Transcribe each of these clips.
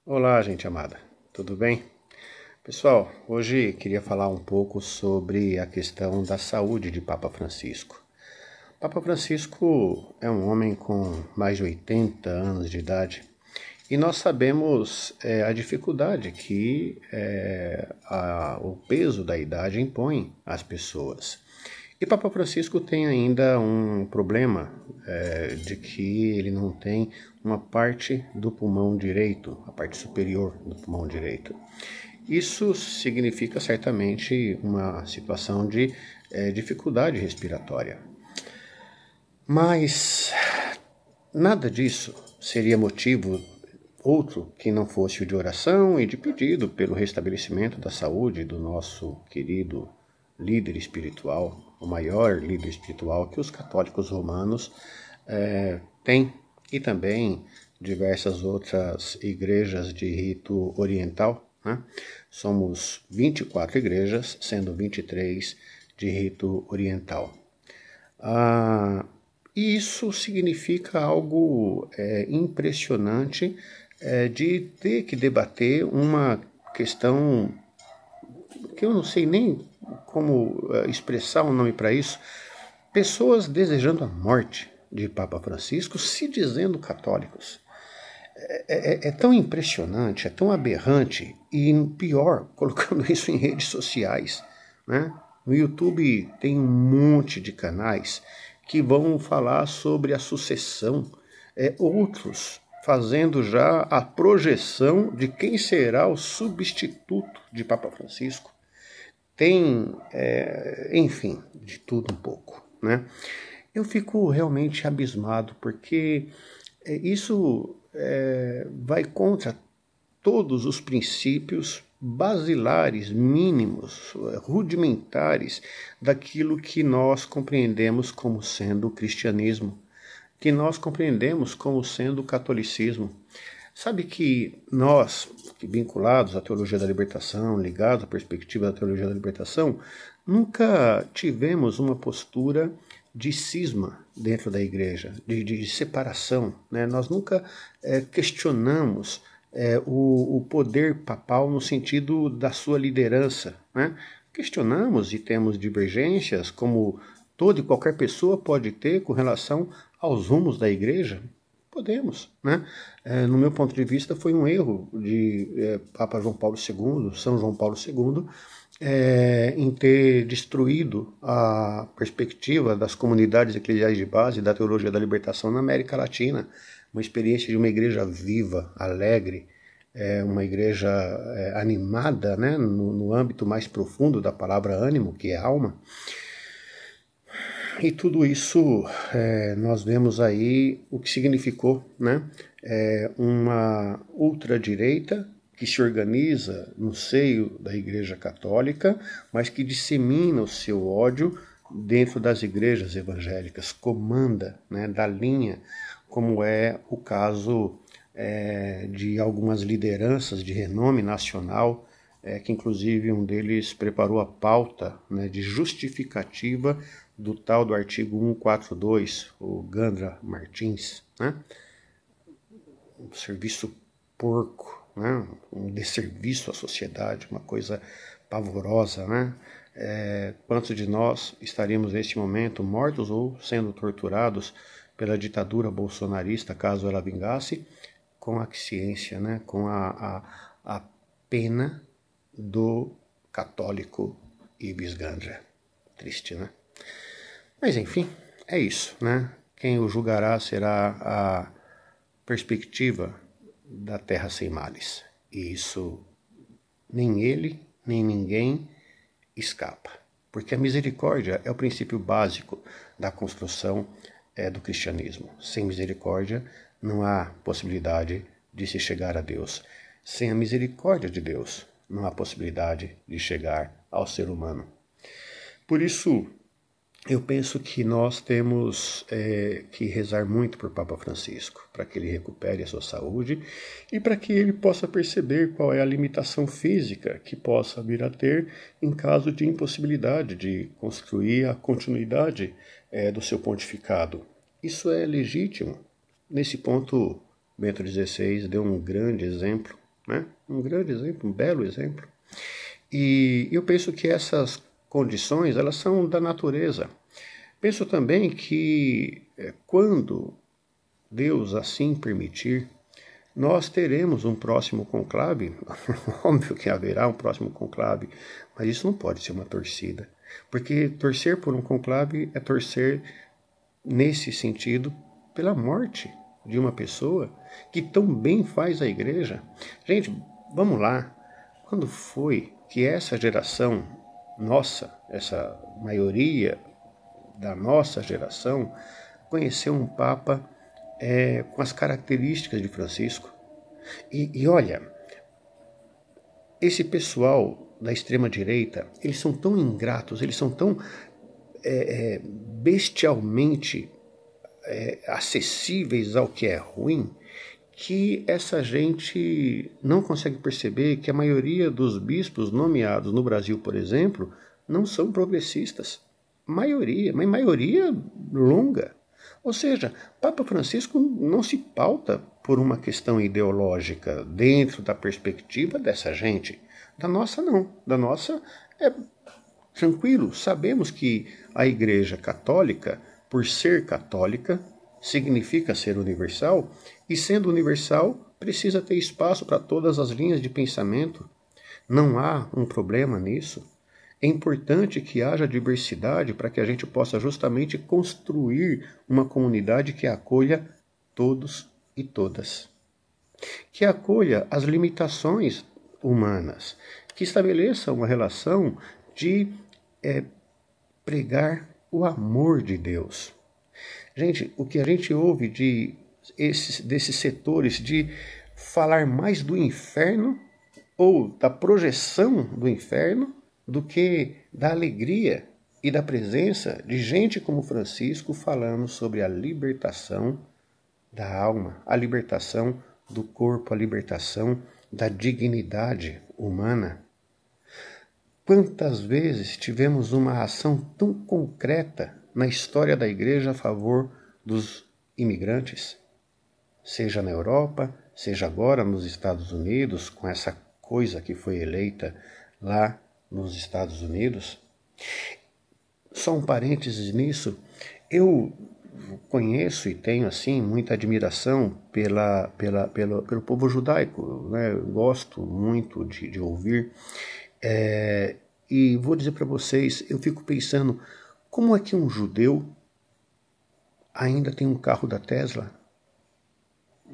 Olá, gente amada, tudo bem? Pessoal, hoje queria falar um pouco sobre a questão da saúde de Papa Francisco. Papa Francisco é um homem com mais de 80 anos de idade e nós sabemos a dificuldade que o peso da idade impõe às pessoas. E Papa Francisco tem ainda um problema de que ele não tem uma parte do pulmão direito, a parte superior do pulmão direito. Isso significa certamente uma situação de dificuldade respiratória. Mas nada disso seria motivo outro que não fosse o de oração e de pedido pelo restabelecimento da saúde do nosso querido líder espiritual, o maior líder espiritual que os católicos romanos têm, e também diversas outras igrejas de rito oriental, né? Somos 24 igrejas, sendo 23 de rito oriental. E isso significa algo impressionante de ter que debater uma questão que eu não sei nem como expressar um nome para isso. Pessoas desejando a morte de Papa Francisco se dizendo católicos. É tão impressionante, é tão aberrante e pior, colocando isso em redes sociais, né? No YouTube tem um monte de canais que vão falar sobre a sucessão, outros fazendo já a projeção de quem será o substituto de Papa Francisco. Tem, enfim, de tudo um pouco, né? Eu fico realmente abismado porque isso vai contra todos os princípios basilares, mínimos, rudimentares daquilo que nós compreendemos como sendo o cristianismo, que nós compreendemos como sendo o catolicismo. Sabe que nós, vinculados à teologia da libertação, ligados à perspectiva da teologia da libertação, nunca tivemos uma postura de cisma dentro da igreja, de separação, né? Nós nunca questionamos o poder papal no sentido da sua liderança, né? Questionamos e temos divergências, como toda e qualquer pessoa pode ter com relação aos rumos da igreja. Podemos, né? No meu ponto de vista, foi um erro de Papa João Paulo II, São João Paulo II, em ter destruído a perspectiva das comunidades eclesiais de base da teologia da libertação na América Latina. Uma experiência de uma igreja viva, alegre, uma igreja animada, né? No âmbito mais profundo da palavra ânimo, que é alma. E tudo isso nós vemos aí o que significou, né? Uma ultradireita que se organiza no seio da Igreja Católica, mas que dissemina o seu ódio dentro das igrejas evangélicas, comanda, né, da linha, como é o caso de algumas lideranças de renome nacional, que inclusive um deles preparou a pauta, né, de justificativa do tal do artigo 142, o Gandra Martins, né? Um serviço porco, né? Um desserviço à sociedade, uma coisa pavorosa, né? Quantos de nós estaríamos neste momento mortos ou sendo torturados pela ditadura bolsonarista, caso ela vingasse, com a ciência, né? Com a pena do católico Ibis Gandra. Triste, né? Mas enfim, é isso, né? Quem o julgará será a perspectiva da terra sem males. E isso nem ele, nem ninguém escapa. Porque a misericórdia é o princípio básico da construção do cristianismo. Sem misericórdia não há possibilidade de se chegar a Deus. Sem a misericórdia de Deus não há possibilidade de chegar ao ser humano. Por isso, eu penso que nós temos que rezar muito por Papa Francisco, para que ele recupere a sua saúde e para que ele possa perceber qual é a limitação física que possa vir a ter em caso de impossibilidade de construir a continuidade do seu pontificado. Isso é legítimo. Nesse ponto, Bento XVI deu um grande exemplo, né? Um grande exemplo, um belo exemplo. E eu penso que essas condições, elas são da natureza. Penso também que quando Deus assim permitir, nós teremos um próximo conclave. Óbvio que haverá um próximo conclave, mas isso não pode ser uma torcida. Porque torcer por um conclave é torcer, nesse sentido, pela morte de uma pessoa que tão bem faz a igreja. Gente, vamos lá. Quando foi que essa geração nossa, essa maioria da nossa geração, conheceu um Papa com as características de Francisco? E olha, esse pessoal da extrema-direita, eles são tão ingratos, eles são tão bestialmente acessíveis ao que é ruim, que essa gente não consegue perceber que a maioria dos bispos nomeados no Brasil, por exemplo, não são progressistas. Maioria, mas maioria longa. Ou seja, Papa Francisco não se pauta por uma questão ideológica dentro da perspectiva dessa gente. Da nossa, não. Da nossa é tranquilo. Sabemos que a Igreja Católica, por ser católica, significa ser universal, e sendo universal, precisa ter espaço para todas as linhas de pensamento. Não há um problema nisso. É importante que haja diversidade para que a gente possa justamente construir uma comunidade que acolha todos e todas. Que acolha as limitações humanas, que estabeleça uma relação de pregar o amor de Deus. Gente, o que a gente ouve desses setores de falar mais do inferno ou da projeção do inferno do que da alegria e da presença de gente como Francisco falando sobre a libertação da alma, a libertação do corpo, a libertação da dignidade humana. Quantas vezes tivemos uma ação tão concreta na história da Igreja a favor dos imigrantes? Seja na Europa, seja agora nos Estados Unidos, com essa coisa que foi eleita lá nos Estados Unidos. Só um parênteses nisso, eu conheço e tenho assim muita admiração pelo povo judaico, né? Eu gosto muito de ouvir, e vou dizer para vocês, eu fico pensando, como é que um judeu ainda tem um carro da Tesla?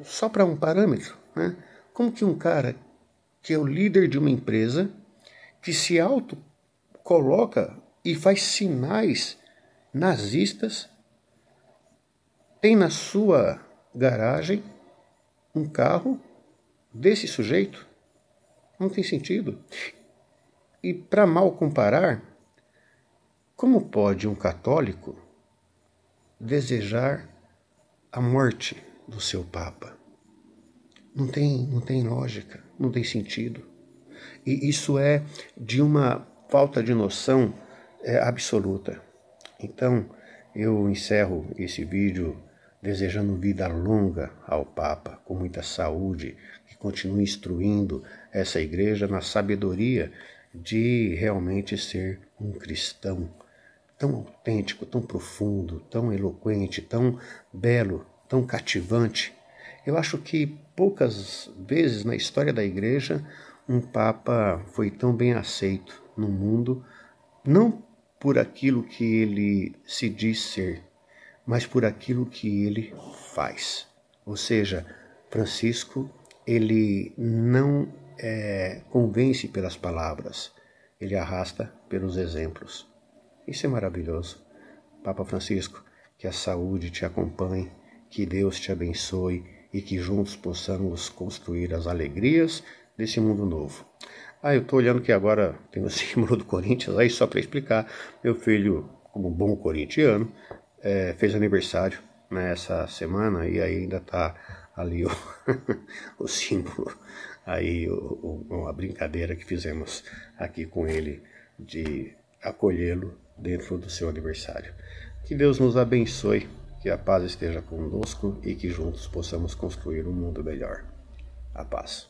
Só para um parâmetro, né? Como que um cara que é o líder de uma empresa, que se auto-coloca e faz sinais nazistas, tem na sua garagem um carro desse sujeito? Não tem sentido. E para mal comparar, como pode um católico desejar a morte do seu Papa? Não tem lógica, não tem sentido. E isso é de uma falta de noção absoluta. Então, eu encerro esse vídeo desejando vida longa ao Papa, com muita saúde, que continue instruindo essa igreja na sabedoria de realmente ser um cristão tão autêntico, tão profundo, tão eloquente, tão belo, tão cativante. Eu acho que poucas vezes na história da igreja um Papa foi tão bem aceito no mundo, não por aquilo que ele se diz ser, mas por aquilo que ele faz. Ou seja, Francisco, ele não convence pelas palavras, ele arrasta pelos exemplos. Isso é maravilhoso. Papa Francisco, que a saúde te acompanhe, que Deus te abençoe e que juntos possamos construir as alegrias desse mundo novo. Eu estou olhando que agora tem o símbolo do Corinthians, aí só para explicar, meu filho, como bom corintiano, fez aniversário nessa semana e aí ainda está ali o símbolo, aí uma brincadeira que fizemos aqui com ele de acolhê-lo dentro do seu aniversário. Que Deus nos abençoe, que a paz esteja conosco e que juntos possamos construir um mundo melhor. A paz.